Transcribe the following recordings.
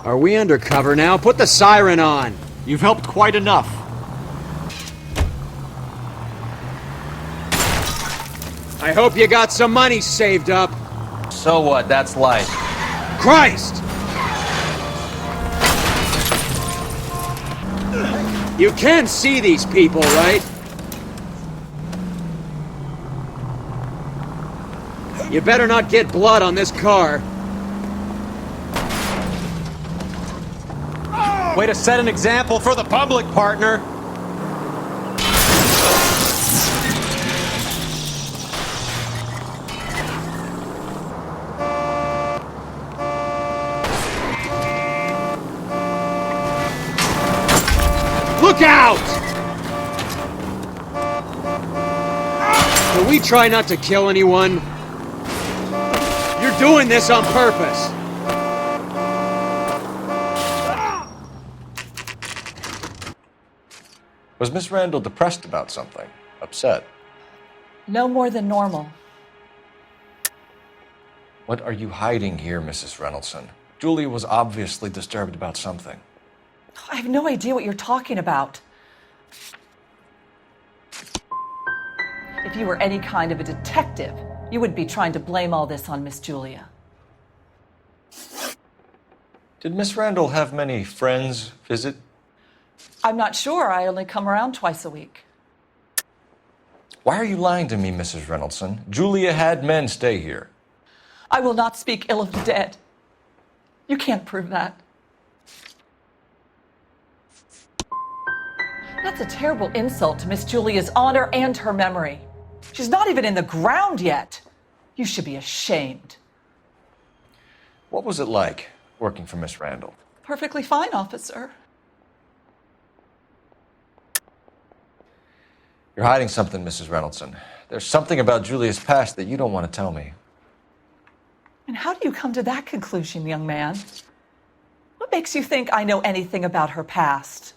Are we undercover now? Put the siren on! You've helped quite enough. I hope you got some money saved up. So what? That's life. Christ! You can see these people, right? You better not get blood on this car. Way to set an example for the public, partner. Look out! Can we try not to kill anyone? You're doing this on purpose. Was Miss Randall depressed about something? Upset? No more than normal. What are you hiding here, Mrs. Reynoldsson? Julia was obviously disturbed about something. I have no idea what you're talking about. If you were any kind of a detective, you would be trying to blame all this on Miss Julia. Did Miss Randall have many friends visit? I'm not sure. I only come around twice a week. Why are you lying to me, Mrs. Reynoldsson? Julia had men stay here. I will not speak ill of the dead. You can't prove that. That's a terrible insult to Miss Julia's honor and her memory. She's not even in the ground yet. You should be ashamed. What was it like working for Miss Randall? Perfectly fine, officer. You're hiding something, Mrs. Reynoldsson. There's something about Julia's past that you don't want to tell me. And how do you come to that conclusion, young man? What makes you think I know anything about her past?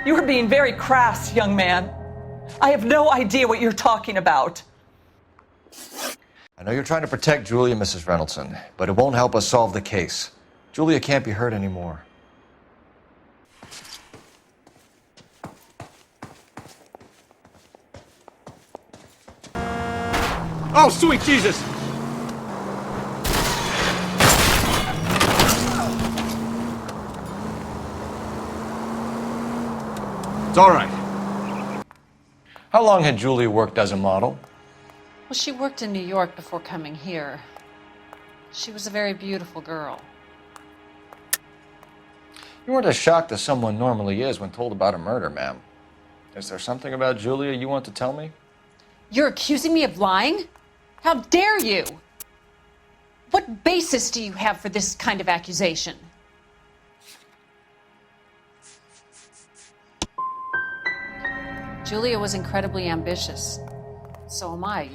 You are being very crass, young man. I have no idea what you're talking about. I know you're trying to protect Julia, Mrs. Reynoldsson, but it won't help us solve the case. Julia can't be hurt anymore. Oh, sweet Jesus! It's all right. How long had Julia worked as a model? Well, she worked in New York before coming here. She was a very beautiful girl. You weren't as shocked as someone normally is when told about a murder, ma'am. Is there something about Julia you want to tell me? You're accusing me of lying? How dare you? What basis do you have for this kind of accusation? Julia was incredibly ambitious. So am I.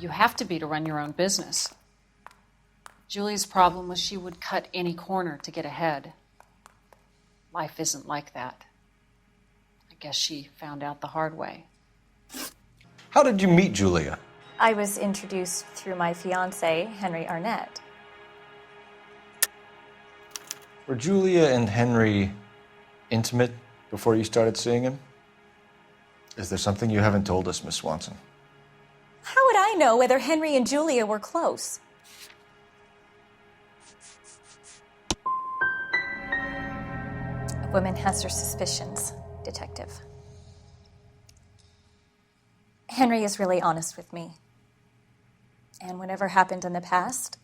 You have to be to run your own business. Julia's problem was she would cut any corner to get ahead. Life isn't like that. I guess she found out the hard way. How did you meet Julia? I was introduced through my fiancé, Henry Arnett. Were Julia and Henry intimate before you started seeing him? Is there something you haven't told us, Miss Swanson? How would I know whether Henry and Julia were close? A woman has her suspicions, Detective. Henry is really honest with me. And whatever happened in the past,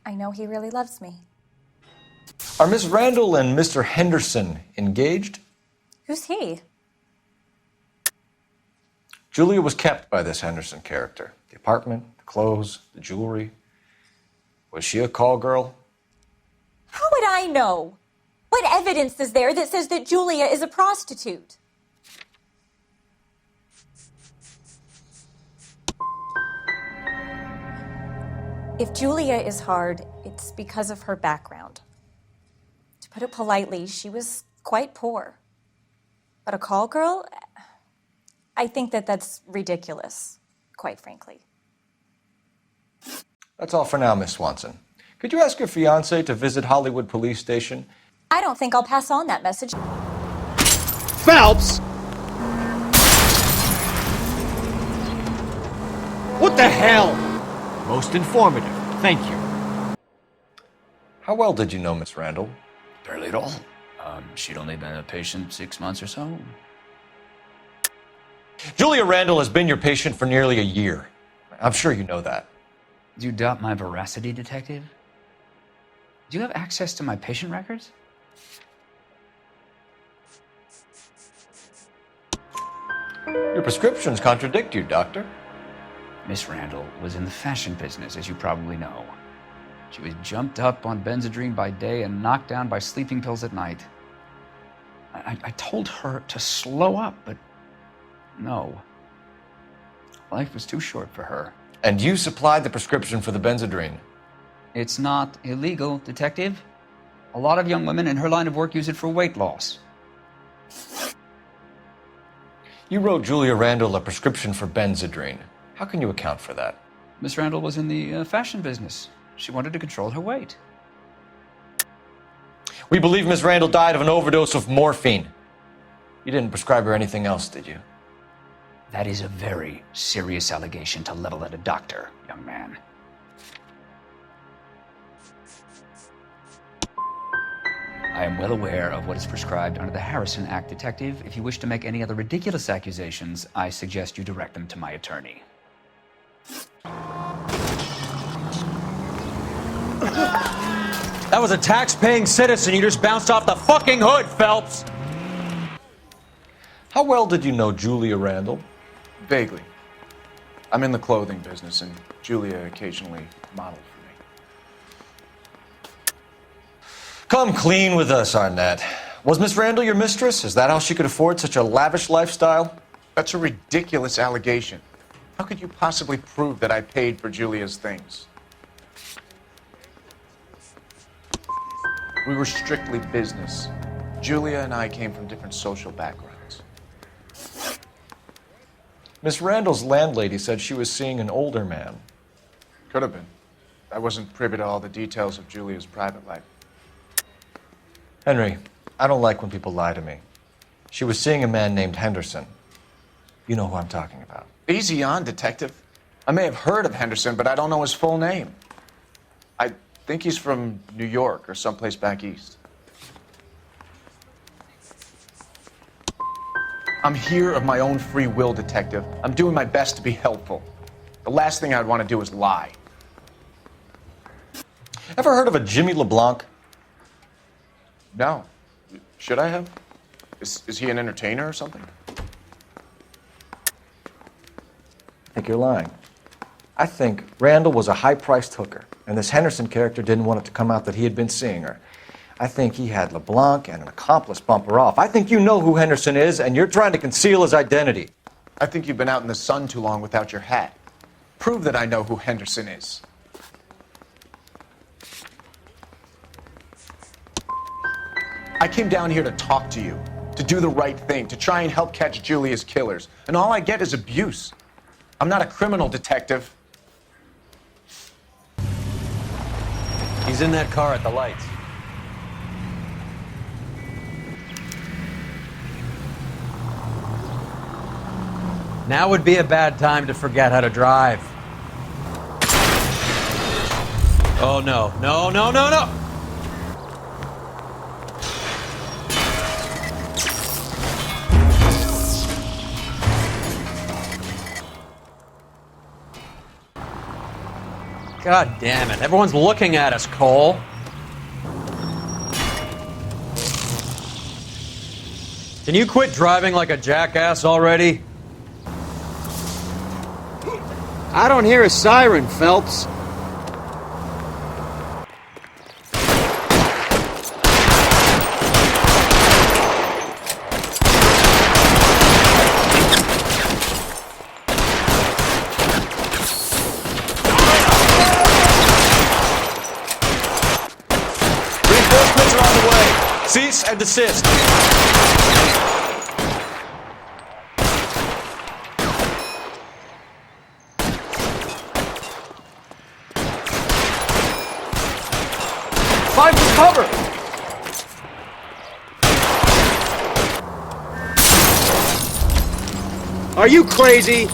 I know he really loves me. Are Miss Randall and Mr. Henderson engaged? Who's he? Julia was kept by this Henderson character. The apartment, the clothes, the jewelry. Was she a call girl? How would I know? What evidence is there that says that Julia is a prostitute? If Julia is hard, it's because of her background. To put it politely, she was quite poor. But a call girl? I think that that's ridiculous, quite frankly. That's all for now, Miss Swanson. Could you ask your fiancé to visit Hollywood Police Station? I don't think I'll pass on that message. Phelps! What the hell? Most informative. Thank you. How well did you know Miss Randall? Barely at all. She'd only been a patient 6 months or so. Julia Randall has been your patient for nearly a year. I'm sure you know that. Do you doubt my veracity, detective? Do you have access to my patient records? Your prescriptions contradict you, Doctor. Miss Randall was in the fashion business, as you probably know. She was jumped up on Benzedrine by day and knocked down by sleeping pills at night. I told her to slow up, but no. Life was too short for her. And you supplied the prescription for the Benzedrine. It's not illegal, detective. A lot of young women in her line of work use it for weight loss. You wrote Julia Randall a prescription for Benzedrine. How can you account for that? Miss Randall was in the fashion business. She wanted to control her weight. We believe Miss Randall died of an overdose of morphine. You didn't prescribe her anything else, did you? That is a very serious allegation to level at a doctor, young man. I am well aware of what is prescribed under the Harrison Act, detective. If you wish to make any other ridiculous accusations, I suggest you direct them to my attorney. That was a tax-paying citizen. You just bounced off the fucking hood, Phelps. How well did you know Julia Randall? Vaguely. I'm in the clothing business, and Julia occasionally modeled for me. Come clean with us, Arnett. Was Miss Randall your mistress? Is that how she could afford such a lavish lifestyle? That's a ridiculous allegation. How could you possibly prove that I paid for Julia's things? We were strictly business. Julia and I came from different social backgrounds. Miss Randall's landlady said she was seeing an older man. Could have been. I wasn't privy to all the details of Julia's private life. Henry, I don't like when people lie to me. She was seeing a man named Henderson. You know who I'm talking about. Easy on, detective. I may have heard of Henderson, but I don't know his full name. I think he's from New York or someplace back east. I'm here of my own free will, detective. I'm doing my best to be helpful. The last thing I'd want to do is lie. Ever heard of a Jimmy LeBlanc? No. Should I have? Is he an entertainer or something? I think you're lying. I think Randall was a high-priced hooker, and this Henderson character didn't want it to come out that he had been seeing her. I think he had LeBlanc and an accomplice bump her off. I think you know who Henderson is, and you're trying to conceal his identity. I think you've been out in the sun too long without your hat. Prove that I know who Henderson is. I came down here to talk to you, to do the right thing, to try and help catch Julia's killers, and all I get is abuse. I'm not a criminal, detective. He's in that car at the lights. Now would be a bad time to forget how to drive. Oh, no. No, no, no, no! God damn it. Everyone's looking at us, Cole. Can you quit driving like a jackass already? I don't hear a siren, Phelps. Reinforcements are on the way. Cease and desist. Find some cover! Are you crazy?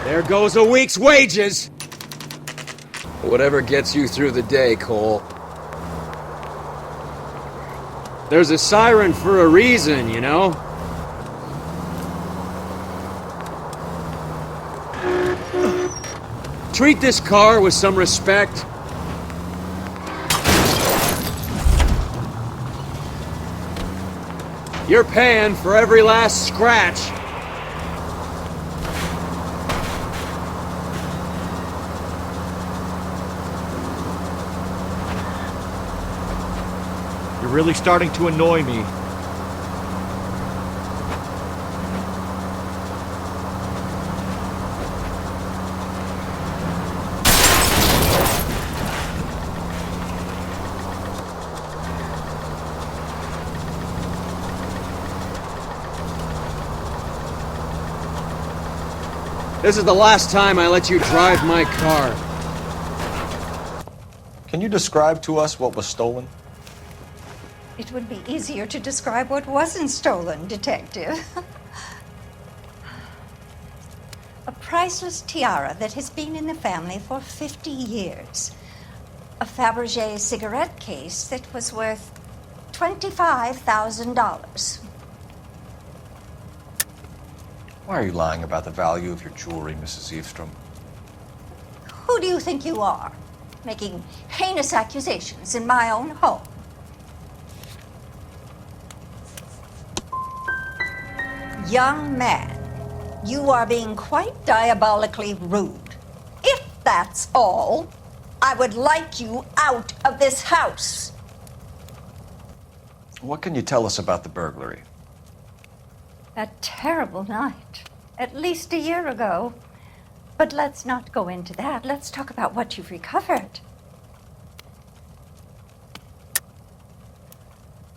There goes a week's wages! Whatever gets you through the day, Cole. There's a siren for a reason, you know? Treat this car with some respect. You're paying for every last scratch. You're really starting to annoy me. This is the last time I let you drive my car. Can you describe to us what was stolen? It would be easier to describe what wasn't stolen, Detective. A priceless tiara that has been in the family for 50 years. A Fabergé cigarette case that was worth $25,000. Why are you lying about the value of your jewelry, Mrs. Eavestrom? Who do you think you are, making heinous accusations in my own home? Young man, you are being quite diabolically rude. If that's all, I would like you out of this house. What can you tell us about the burglary? A terrible night, at least a year ago. But let's not go into that. Let's talk about what you've recovered.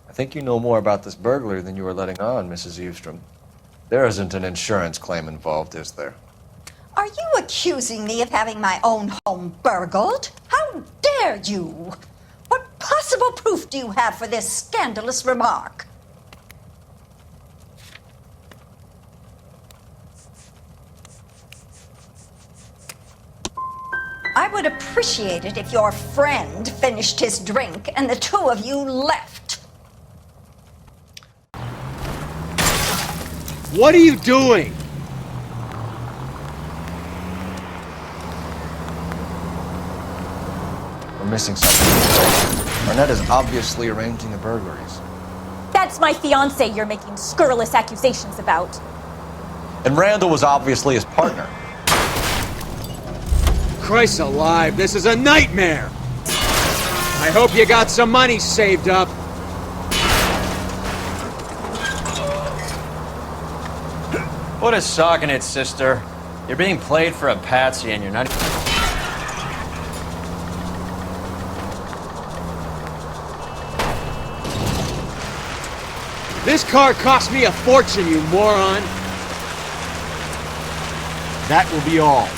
I think you know more about this burglary than you are letting on, Mrs. Eavestrom. There isn't an insurance claim involved, is there? Are you accusing me of having my own home burgled? How dare you? What possible proof do you have for this scandalous remark? I would appreciate it if your friend finished his drink and the two of you left. What are you doing? We're missing something. Arnett is obviously arranging the burglaries. That's my fiance you're making scurrilous accusations about. And Randall was obviously his partner. Christ alive, this is a nightmare! I hope you got some money saved up. Put a sock in it, sister. You're being played for a patsy and you're not... This car cost me a fortune, you moron! That will be all.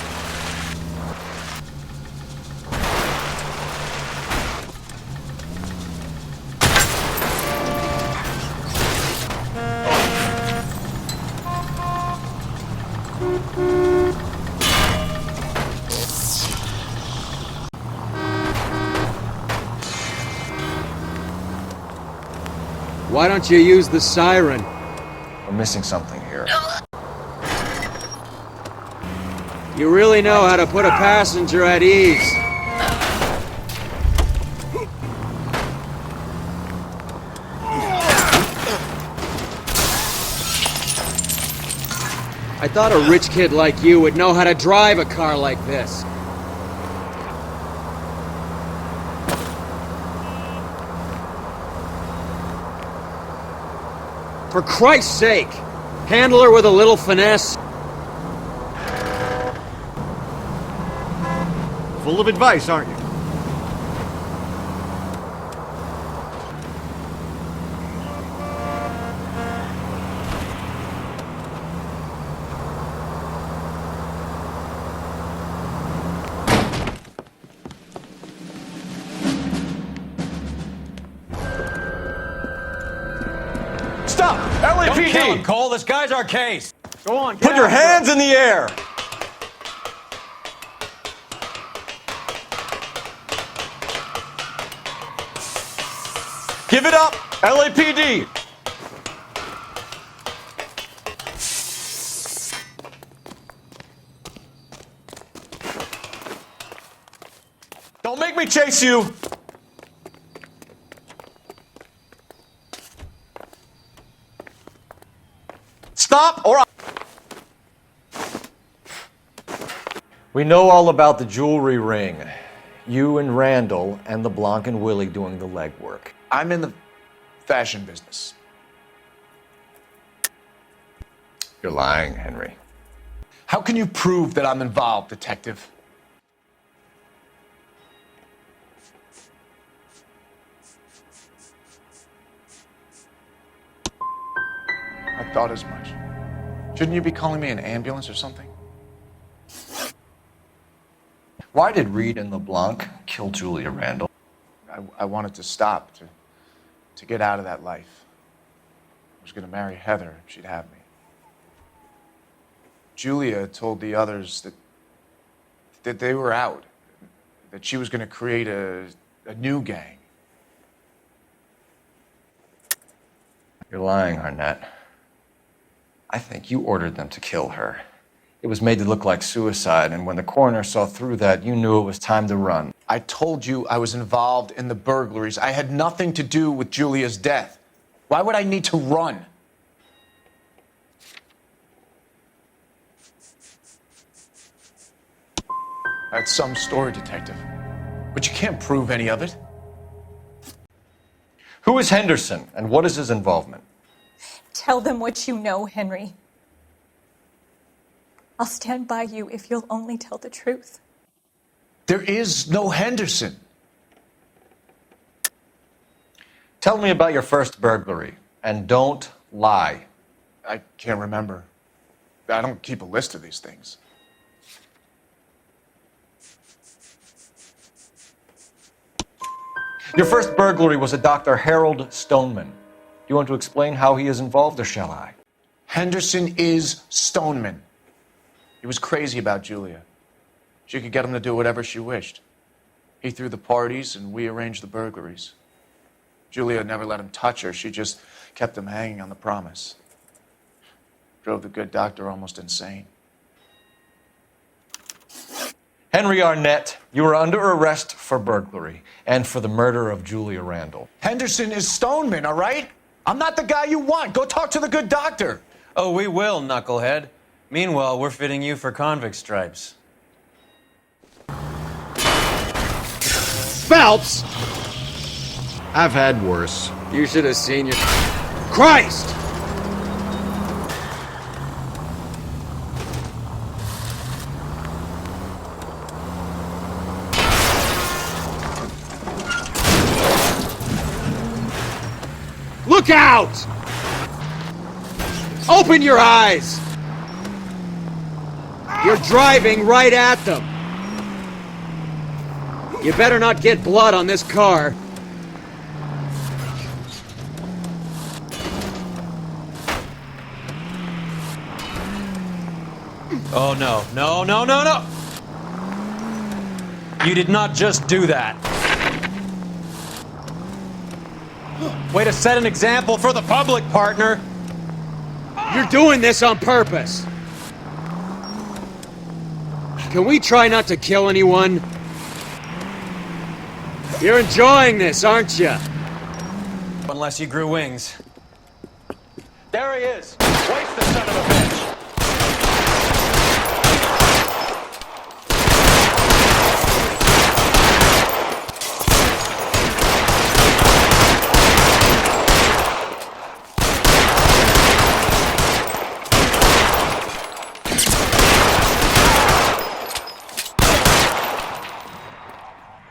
Why don't you use the siren? We're missing something here. You really know how to put a passenger at ease. I thought a rich kid like you would know how to drive a car like this. For Christ's sake, handle her with a little finesse. Full of advice, aren't you? stop! Don't kill him, LAPD! Cole. This guy's our case. Go on, Put your hands in the air! Give it up, LAPD! Don't make me chase you! Stop or We know all about the jewelry ring. You and Randall and LeBlanc and Willie doing the legwork. I'm in the fashion business. You're lying, Henry. How can you prove that I'm involved, detective? I thought as much. Shouldn't you be calling me an ambulance or something? Why did Reed and LeBlanc kill Julia Randall? I wanted to stop, to get out of that life. I was going to marry Heather if she'd have me. Julia told the others that they were out, that she was going to create a new gang. You're lying, Arnett. I think you ordered them to kill her. It was made to look like suicide, and when the coroner saw through that, you knew it was time to run. I told you I was involved in the burglaries. I had nothing to do with Julia's death. Why would I need to run? That's some story, detective. But you can't prove any of it. Who is Henderson, and what is his involvement? Tell them what you know, Henry. I'll stand by you if you'll only tell the truth. There is no Henderson. Tell me about your first burglary, and don't lie. I can't remember. I don't keep a list of these things. Your first burglary was a Dr. Harold Stoneman. Do you want to explain how he is involved, or shall I? Henderson is Stoneman. He was crazy about Julia. She could get him to do whatever she wished. He threw the parties, and we arranged the burglaries. Julia never let him touch her. She just kept him hanging on the promise. Drove the good doctor almost insane. Henry Arnett, you are under arrest for burglary and for the murder of Julia Randall. Henderson is Stoneman, all right? I'm not the guy you want. Go talk to the good doctor. Oh, we will, knucklehead. Meanwhile, we're fitting you for convict stripes. Phelps! I've had worse. You should have seen your... Christ! Look out! Open your eyes! You're driving right at them. You better not get blood on this car. Oh, no. No, no, no, no! You did not just do that. Way to set an example for the public, partner. You're doing this on purpose. Can we try not to kill anyone? You're enjoying this, aren't you? Unless you grew wings. There he is. Waste the son of a bitch.